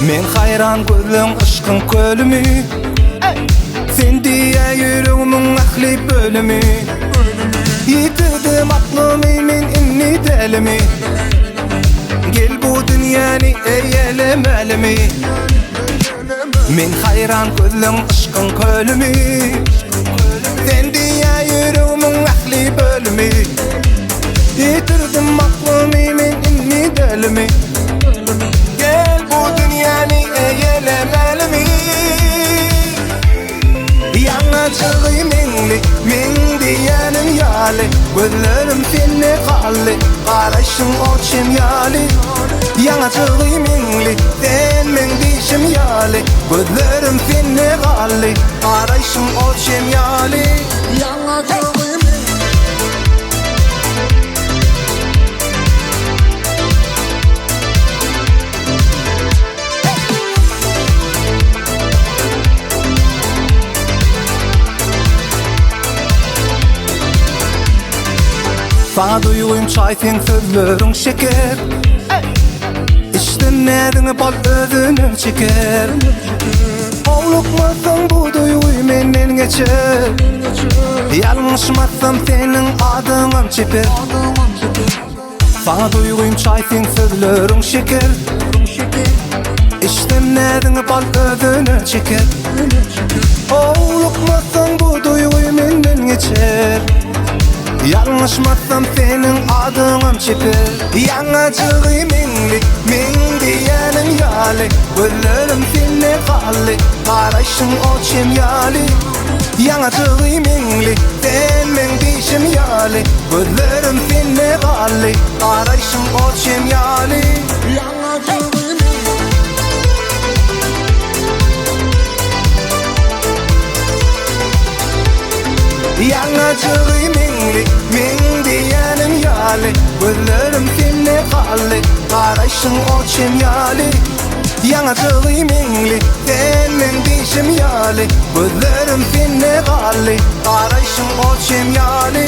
Men hayran gözlüň aşkın kölümi, sen diye yüreğimin ahli bölümü. Yitirdim aklımı men inni delimi, gel bu dünyani eylemelimi. Men hayran gözlüň aşkın kölümi, sen diye yüreğimin ahli bölümü. Yitirdim aklımı men inni delimi, gel bu dünyani eylemelimi. Yanacağım minli, min diyenim yali, gözlerim seni kalli, karışın o çimyali. Yanacağım minli, sen min dişim yali, gözlerim seni kalli, karışın o çimyali. Yanacağım sana duyuyum çayfin sözlerin şeker, İstemedin bal özünü çeker. Oğlukmasın bu duyuyu menden geçer, yanlışmasam senin adın çeper. Sana duyuyum çayfin sözlerin şeker, İstemedin bal özünü çeker. Oğlukmasın bu duyuyu menden geçer, yanlışmasam senin adın çeper. Yanacağım minli, min diyenim yali, gözlerim seni kalli, karışın o çimyali. Yanacağım minli, sen min dişim yali, gözlerim seni kalli, karışın o çimyali. Yanacağım minli, min diyenim yali, gözlerim seni kalli, karışın o çimyali. Yanacağım minli, sen min dişim yali, gözlerim seni kalli, karışın o çimyali.